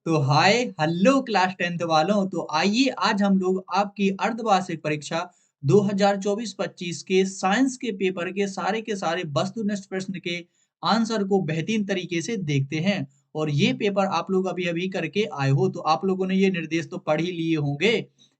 तो hi hello class 10th वालों। तो आइए आज हम लोग आपकी अर्धवार्षिक परीक्षा 2024-25 के साइंस के पेपर के सारे वस्तुनिष्ठ प्रश्न के आंसर को बेहतरीन तरीके से देखते हैं। और ये पेपर आप लोग अभी अभी करके आए हो तो आप लोगों ने ये निर्देश तो पढ़ ही लिए होंगे,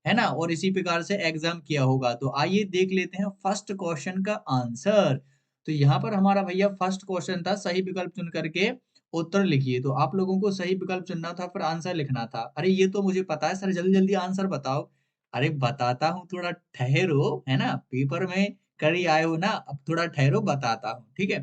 है ना, और इसी प्रकार से एग्जाम किया होगा। तो आइए देख लेते हैं फर्स्ट क्वेश्चन का आंसर। तो यहाँ पर हमारा भैया फर्स्ट क्वेश्चन था, सही विकल्प चुन करके उत्तर लिखिए। तो आप लोगों को सही विकल्प चुनना था, फिर आंसर लिखना था। अरे ये तो मुझे पता है सर, जल्दी जल्दी आंसर बताओ। अरे बताता हूँ, थोड़ा ठहरो, है ना, पेपर में कर ही आए हो ना, अब थोड़ा ठहरो, बताता हूँ, ठीक है।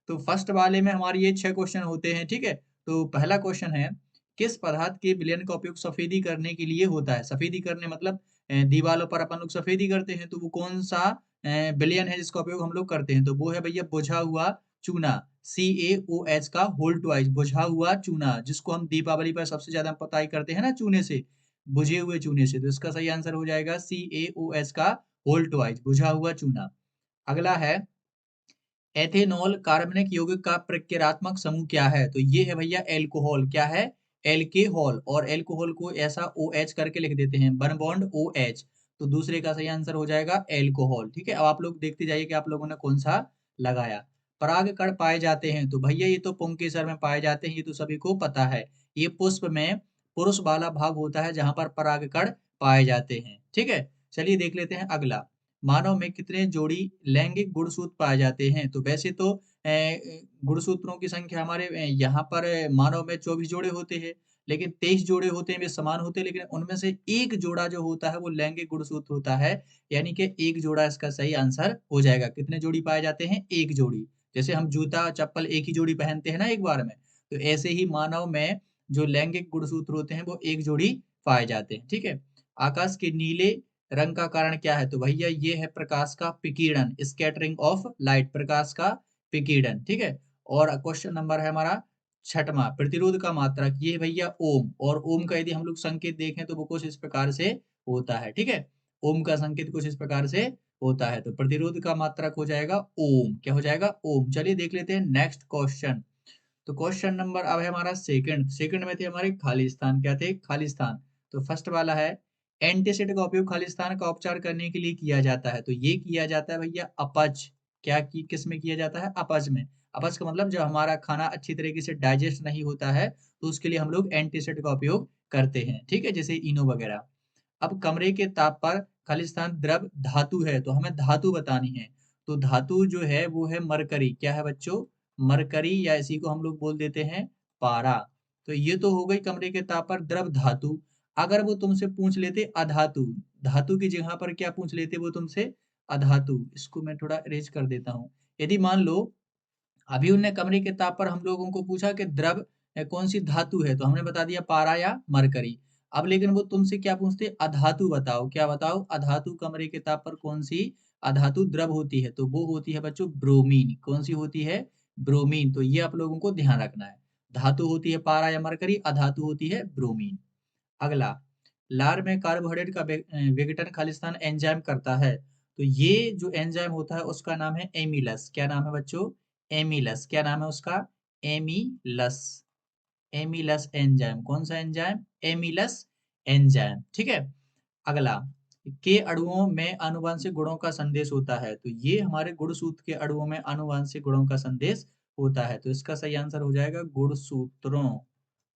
तो फर्स्ट वाले में हमारे ये 6 क्वेश्चन होते हैं, ठीक है। तो पहला क्वेश्चन है, किस पदार्थ के विलयन का उपयोग सफेदी करने के लिए होता है? सफेदी करने मतलब दीवालों पर अपन लोग सफेदी करते हैं, तो वो कौन सा विलयन है जिसका उपयोग हम लोग करते हैं? तो वो है भैया बुझा हुआ चूना, CaOH का होल ट्वाइस, बुझा हुआ चूना, जिसको हम दीपावली पर सबसे ज्यादा पुताई करते हैं ना चूने से, बुझे हुए चूने से। तो इसका सही आंसर हो जाएगा CaOH का होल ट्वाइस, बुझा हुआ चूना। अगला है, एथेनॉल कार्बनिक यौगिक का प्रक्रियात्मक समूह क्या है? तो ये है भैया एल्कोहल। क्या है? एल्कोहल। और एल्कोहल को ऐसा OH करके लिख देते हैं, वन बॉन्ड OH। तो दूसरे का सही आंसर हो जाएगा एल्कोहल, ठीक है। अब आप लोग देखते जाइए कि आप लोगों ने कौन सा लगाया। पराग कण पाए जाते हैं, तो भैया ये तो पुंकेसर में पाए जाते हैं, ये तो सभी को पता है। ये पुष्प में पुरुष वाला भाग होता है जहां पर पराग कण पाए जाते हैं, ठीक है। चलिए देख लेते हैं अगला, मानव में कितने जोड़ी लैंगिक गुणसूत्र पाए जाते हैं? तो वैसे तो गुणसूत्रों की संख्या हमारे यहाँ पर मानव में 24 जोड़े होते हैं, लेकिन 23 जोड़े होते हैं, वे समान होते हैं, लेकिन उनमें से एक जोड़ा जो होता है वो लैंगिक गुणसूत्र होता है, यानी कि एक जोड़ा इसका सही आंसर हो जाएगा। कितने जोड़ी पाए जाते हैं? एक जोड़ी। जैसे हम जूता चप्पल एक ही जोड़ी पहनते हैं ना एक बार में, तो ऐसे ही मानव में जो लैंगिक गुणसूत्र होते हैं वो एक जोड़ी पाए जाते हैं, ठीक है। आकाश के नीले रंग का कारण क्या है? तो भैया ये है प्रकाश का विकिरण, स्कैटरिंग ऑफ लाइट, प्रकाश का विकिरण, ठीक है। और क्वेश्चन नंबर है हमारा छठवां, प्रतिरोध का मात्रक, ये भैया ओम। और ओम का यदि हम लोग संकेत देखें तो वो कुछ इस प्रकार से होता है, ठीक है। ओम का संकेत कुछ इस प्रकार से होता है, तो प्रतिरोध का मात्रक हो जाएगा ओम। क्या हो जाएगा? ओम। चलिए देख लेते हैं नेक्स्ट क्वेश्चन। तो क्वेश्चन नंबर अब है हमारा सेकंड। सेकंड में थे हमारे खालिस्तान। क्या थे? खालिस्तान। तो फर्स्ट वाला है, एंटीसिड का उपयोग खालिस्तान का उपचार करने के लिए किया जाता है। तो ये किया जाता है भैया अपच। क्या की किस में किया जाता है? अपच में। अपच का मतलब जब हमारा खाना अच्छी तरीके से डाइजेस्ट नहीं होता है, तो उसके लिए हम लोग एंटीसिड का उपयोग करते हैं, ठीक है, जैसे इनो वगैरह। अब कमरे के ताप पर खालिस्तान द्रव धातु है, तो हमें धातु बतानी है। तो धातु जो है वो है मरकरी। क्या है बच्चों? मरकरी, या इसी को हम लोग बोल देते हैं पारा। तो ये तो हो गई कमरे के ताप पर द्रव धातु। अगर वो तुमसे पूछ लेते अधातु, धातु की जगह पर क्या पूछ लेते वो तुमसे? अधातु। इसको मैं थोड़ा अरेंज कर देता हूँ। यदि मान लो अभी उनने कमरे के ताप पर हम लोगों को पूछा कि द्रव कौन सी धातु है, तो हमने बता दिया पारा या मरकरी। अब लेकिन वो तुमसे क्या पूछते? अधातु बताओ। क्या बताओ? अधातु कमरे के ताप पर कौन सी अधातु द्रव होती है? तो वो होती है बच्चों ब्रोमीन। कौन सी होती है? ब्रोमीन। तो ये आप लोगों को ध्यान रखना है। धातु होती है पारा या मरकरी, अधातु होती है ब्रोमीन। अगला, लार में कार्बोहाइड्रेट का विघटन खालिस्तान एंजाइम करता है। तो ये जो एंजाइम होता है उसका नाम है एमिलस। क्या नाम है बच्चों? एमिलस। क्या नाम है उसका? एमिलस। एमिलस एंजाइम। कौन सा एंजाइम? एमिलस एंजाइम, ठीक है। अगला, के अणुओं में आनुवंशिक गुणों का संदेश होता है। तो ये हमारे गुणसूत्र के अणुओं में आनुवंशिक गुणों का संदेश होता है, तो इसका सही आंसर हो जाएगा गुणसूत्रों।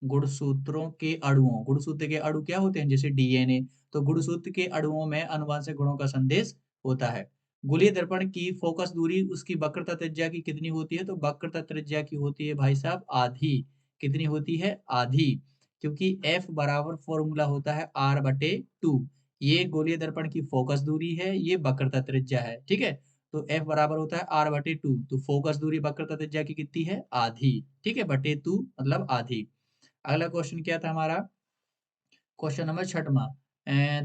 गुणसूत्रों के अणुओं, गुणसूत्र के अणु क्या होते हैं? जैसे DNA। तो गुणसूत्र के अणुओं में आनुवंशिक गुणों का संदेश होता है। गोलीय दर्पण की फोकस दूरी उसकी वक्रता त्रिज्या की कितनी होती है? तो वक्रता त्रिज्या की होती है भाई साहब आधी। कितनी होती है? आधी। क्योंकि F बराबर फॉर्मूला होता है R/2। ये गोलीय दर्पण की फोकस दूरी है, ये वक्रता त्रिज्या है, ठीक है। तो F बराबर होता है R/2। तो फोकस दूरी वक्रता त्रिज्या की कितनी है? आधी, ठीक है, बटे 2 मतलब आधी। अगला क्वेश्चन क्या था हमारा? क्वेश्चन नंबर छठवां,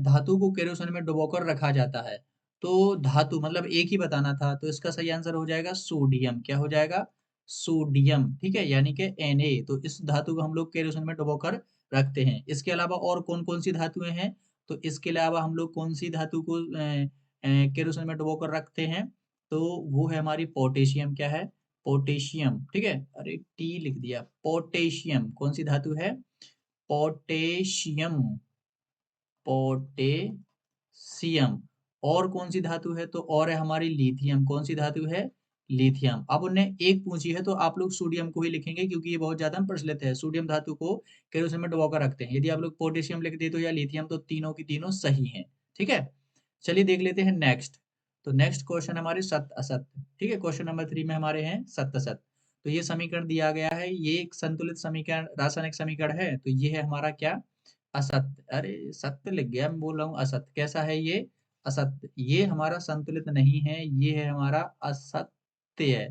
धातु को केरोसिन में डुबोकर रखा जाता है। तो धातु मतलब एक ही बताना था, तो इसका सही आंसर हो जाएगा सोडियम। क्या हो जाएगा? सोडियम, ठीक है, यानी कि Na। तो इस धातु को हम लोग केरोसिन में डुबोकर रखते हैं। इसके अलावा और कौन कौन सी धातुएं हैं? तो इसके अलावा हम लोग कौन सी धातु को केरोसिन में डुबोकर रखते हैं? तो वो है हमारी पोटेशियम। क्या है? पोटेशियम, ठीक है। अरे टी लिख दिया। पोटेशियम कौन सी धातु है? Potassium, potassium. और कौन सी धातु है? तो और है हमारी लिथियम। कौन सी धातु है? लिथियम। अब उन्हें एक पूछी है तो आप लोग सोडियम को ही लिखेंगे क्योंकि ये बहुत ज्यादा प्रचलित है। सोडियम धातु को केरोसिन में डुबोकर रखते हैं। यदि आप लोग पोटेशियम लिख दे तो या लिथियम, तो तीनों की तीनों सही हैं। ठीक है, चलिए देख लेते हैं नेक्स्ट। तो नेक्सट क्वेश्चन हमारे सत्य असत्य। ठीक है, क्वेश्चन नंबर 3 में हमारे हैं सत्य असत्य। तो ये समीकरण दिया गया है, ये एक संतुलित समीकरण, रासायनिक समीकरण है। तो ये है हमारा क्या? असत्य। अरे सत्य लिख गया, मैं बोल रहा हूँ असत्य। कैसा है ये? असत्य। ये हमारा संतुलित नहीं है, ये है हमारा असत्य है।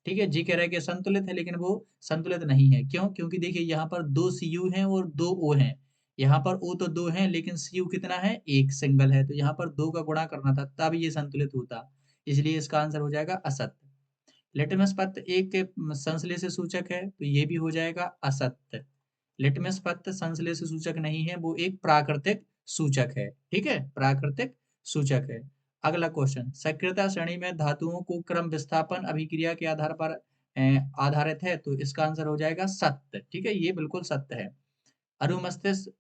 ठीक है, जी कह रहा है कि संतुलित है लेकिन वो संतुलित नहीं है। क्यों? क्योंकि देखिए यहाँ पर 2 सीयू हैं और 2 ओ हैं। यहाँ पर ओ तो 2 हैं लेकिन सीयू कितना है? एक सिंगल है। तो यहाँ पर 2 का गुणा करना था तब ये संतुलित होता। इसलिए इसका आंसर हो जाएगा असत्य। लिटमस पत्र एक संश्लेषित सूचक है तो ये भी हो जाएगा असत्य। लिटमस पत्र संश्लेषित सूचक नहीं है, वो एक प्राकृतिक सूचक है। ठीक है, प्राकृतिक सूचक है। अगला क्वेश्चन, सक्रियता श्रेणी में धातुओं को क्रम विस्थापन अभिक्रिया के आधार पर आधारित है। तो इसका आंसर हो जाएगा सत्य। ठीक है, ये बिल्कुल सत्य है। अनुमस्तिष्क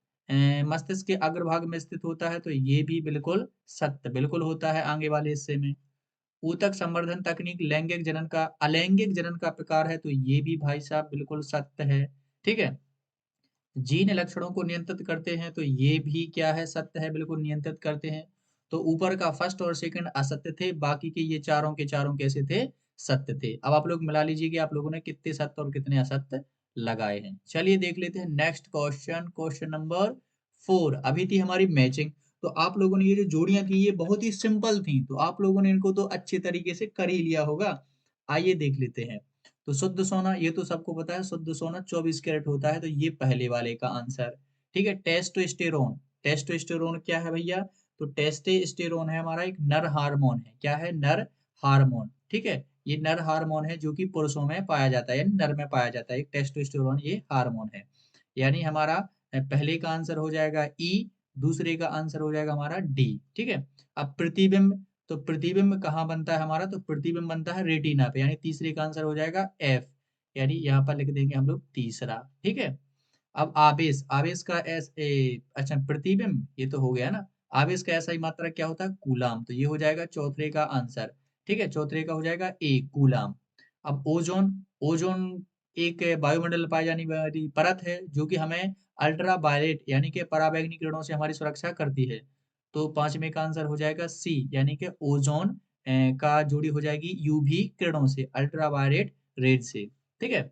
मस्तिष्क के अग्रभाग में स्थित होता है। तो ये भी बिल्कुल सत्य, बिल्कुल होता है आगे वाले हिस्से में। ऊतक संवर्धन तकनीक लैंगिक जनन का अलैंगिक जनन का प्रकार है। तो ये भी भाई साहब बिल्कुल सत्य है। ठीक है, जीन लक्षणों को नियंत्रित करते हैं। तो ये भी क्या है? सत्य है, बिल्कुल नियंत्रित करते हैं। तो ऊपर का फर्स्ट और सेकंड असत्य थे, बाकी के ये चारों के चारों कैसे थे? सत्य थे। अब आप लोग मिला लीजिए कि आप लोगों ने कितने सत्य और कितने असत्य लगाए हैं। चलिए देख लेते हैं नेक्स्ट क्वेश्चन, क्वेश्चन नंबर 4। अभी थी हमारी मैचिंग। तो आप लोगों ने ये जो जोड़ियां थी ये बहुत ही सिंपल थी, तो आप लोगों ने इनको तो अच्छे तरीके से कर ही लिया होगा। आइए देख लेते हैं। तो शुद्ध सोना ये तो सबको पता है, शुद्ध सोना 24 कैरेट होता है। तो ये पहले वाले का आंसर। ठीक है, टेस्टोस्टेरोन। टेस्टोस्टेरोन क्या है भैया? तो टेस्टोस्टेरोन है हमारा एक नर हार्मोन है। क्या है? नर हार्मोन। ठीक है, ये नर हार्मोन है जो कि पुरुषों में पाया जाता है, यानी नर में पाया जाता है। एक टेस्टोस्टेरोन ये हार्मोन है। यानी हमारा पहले का आंसर हो जाएगा ई, दूसरे का आंसर हो जाएगा हमारा डी। ठीक है, अब प्रतिबिंब। तो प्रतिबिंब कहाँ बनता है हमारा? तो प्रतिबिंब बनता है रेटिना पे, यानी तीसरे का आंसर हो जाएगा एफ। यानी यहाँ पर लिख देंगे हम लोग तीसरा। ठीक है, अब आवेश। आवेश का अच्छा प्रतिबिंब ये तो हो गया ना। आवेश का ऐसा ही मात्रा क्या होता है? कूलाम। तो ये हो जाएगा चौथे का आंसर। ठीक है, चौथे का हो जाएगा ए, कूलाम। अब ओजोन। ओजोन एक वायुमंडल में पाई जाने वाली परत है जो कि हमें अल्ट्रा वायलेट यानी कि पराबैंगनी किरणों से हमारी सुरक्षा करती है। तो पांचवे का आंसर हो जाएगा सी, यानी कि ओजोन का जोड़ी हो जाएगी यूवी किरणों से, अल्ट्रा वायलेट रेड से। ठीक है,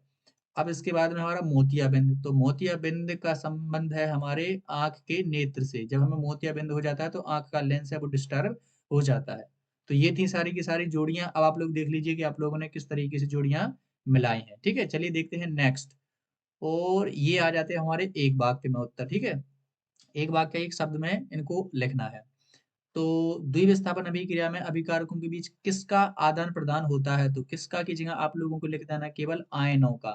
अब इसके बाद में हमारा मोतियाबिंद। तो मोतियाबिंद का संबंध है हमारे आंख के नेत्र से। जब हमें मोतियाबिंद हो जाता है तो आंख का लेंस है वो डिस्टर्ब हो जाता है। तो ये थी सारी की सारी जोड़ियां। अब आप लोग देख लीजिए कि आप लोगों ने किस तरीके से जोड़ियां मिलाई हैं। ठीक है, चलिए देखते हैं नेक्स्ट। और ये आ जाते हैं हमारे एक वाक्य में उत्तर। ठीक है, एक वाक्य एक शब्द में इनको लिखना है। तो द्विविस्थापन अभिक्रिया में अभिकारकों के बीच किसका आदान प्रदान होता है? तो किसका की जगह आप लोगों को लिख देना केवल आयनों का।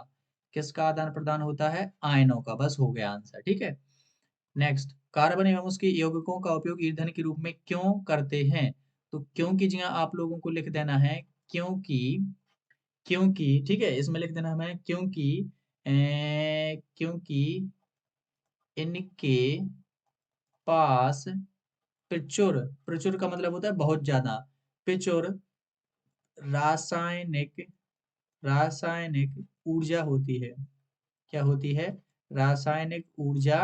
किसका आदान प्रदान होता है? आयनों का। बस हो गया आंसर। ठीक है, नेक्स्ट, कार्बन एवं उसके यौगिकों का उपयोग ईंधन के रूप में क्यों करते हैं? तो क्यों की जगह आप लोगों को लिख देना है क्योंकि। क्योंकि ठीक है, इसमें लिख देना हमें क्योंकि क्योंकि इनके पास प्रचुर, प्रचुर का मतलब होता है बहुत ज्यादा, प्रचुर रासायनिक, रासायनिक ऊर्जा होती है। क्या होती है? रासायनिक ऊर्जा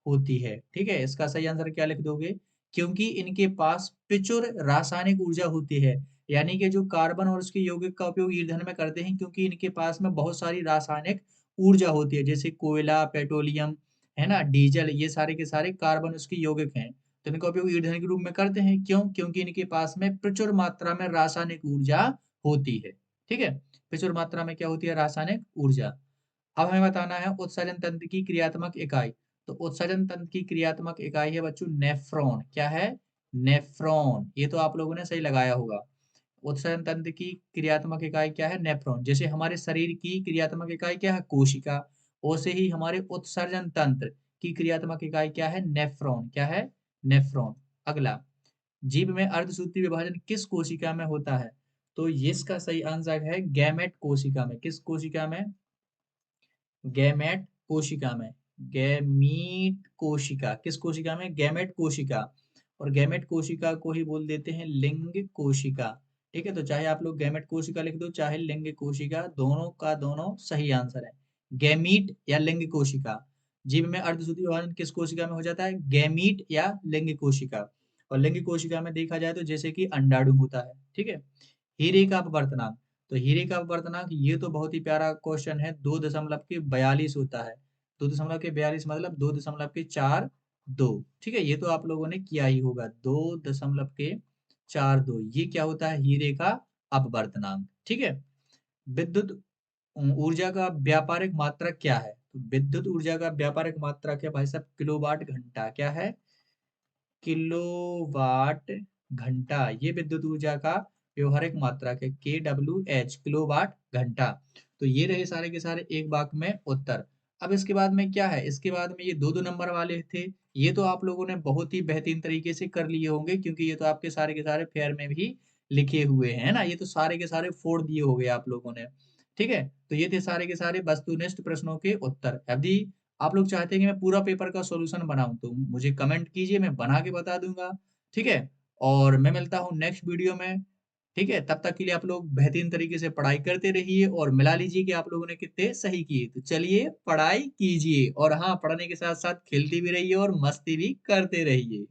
होती है। ठीक है, इसका सही आंसर क्या लिख दोगे? क्योंकि इनके पास प्रचुर रासायनिक ऊर्जा होती है। यानी कि जो कार्बन और उसके यौगिक का उपयोग ईंधन में करते हैं क्योंकि इनके पास में बहुत सारी रासायनिक ऊर्जा होती है, जैसे कोयला, पेट्रोलियम, है ना, डीजल, ये सारे के सारे कार्बन उसके यौगिक हैं। तो इनका उपयोग ईंधन के रूप में करते हैं। क्यों? क्योंकि इनके पास में प्रचुर मात्रा में रासायनिक ऊर्जा होती है। ठीक है, प्रचुर मात्रा में क्या होती है? रासायनिक ऊर्जा। अब हमें बताना है उत्सर्जन तंत्र की क्रियात्मक इकाई। तो उत्सर्जन तंत्र की क्रियात्मक इकाई है बच्चों नेफ्रॉन। क्या है? नेफ्रॉन। ये तो आप लोगों ने सही लगाया होगा। उत्सर्जन तंत्र की क्रियात्मक इकाई क्या है? नेफ्रॉन। जैसे हमारे शरीर की क्रियात्मक इकाई क्या है? कोशिका। वैसे ही हमारे उत्सर्जन तंत्र की क्रियात्मक इकाई क्या है? नेफ्रॉन। क्या है? नेफ्रॉन। अगला, जीभ में अर्धसूत्रीय विभाजन किस कोशिका में होता है? तो ये इसका सही आंसर है गैमेट कोशिका में। किस कोशिका में? गैमेट कोशिका में। गैमीट कोशिका, किस कोशिका में? गैमेट कोशिका। और गैमेट कोशिका को ही बोल देते हैं लिंग कोशिका। ठीक है, तो चाहे आप लोग गैमेट कोशिका लिख दो चाहे लिंग कोशिका, दोनों का दोनों सही आंसर है। गैमीट या लिंग कोशिका। जीव में अर्धसूत्रीय विभाजन किस कोशिका में हो जाता है? गैमीट या लिंग कोशिका। और लिंग कोशिका में देखा जाए तो जैसे कि अंडाणु होता है। ठीक है। हीरे का अपवर्तनांक। तो हीरे का अपवर्तनांक ये तो बहुत ही प्यारा क्वेश्चन है, 2.42 होता है। 2.42 मतलब 2.42। ठीक है, ये तो आप लोगों ने किया ही होगा। 2.42 ये क्या होता है? हीरे का अपवर्तनांक। ठीक है। विद्युत ऊर्जा का व्यापारिक मात्रा क्या है? तो विद्युत ऊर्जा का व्यापारिक मात्रा क्या भाई साहब? किलोवाट घंटा। क्या है? किलोवाट घंटा। ये विद्युत ऊर्जा का व्यवहारिक मात्रक है, KWH, किलोवाट घंटा। तो ये रहे सारे के सारे एक वाक्य में उत्तर। अब इसके बाद में क्या है? इसके बाद में ये दो दो नंबर वाले थे, ये तो आप लोगों ने बहुत ही बेहतरीन तरीके से कर लिए होंगे, क्योंकि ये तो आपके सारे के सारे फेयर में भी लिखे हुए हैं ना, ये तो सारे के सारे फोड़ दिए होंगे आप लोगों ने। ठीक है, तो ये थे सारे के सारे वस्तुनिष्ठ प्रश्नों के उत्तर। यदि आप लोग चाहते हैं कि मैं पूरा पेपर का सॉल्यूशन बनाऊं तो मुझे कमेंट कीजिए, मैं बना के बता दूंगा। ठीक है, और मैं मिलता हूँ नेक्स्ट वीडियो में। ठीक है, तब तक के लिए आप लोग बेहतरीन तरीके से पढ़ाई करते रहिए और मिला लीजिए कि आप लोगों ने कितने सही किए। तो चलिए पढ़ाई कीजिए, और हाँ, पढ़ने के साथ साथ खेलते भी रहिए और मस्ती भी करते रहिए।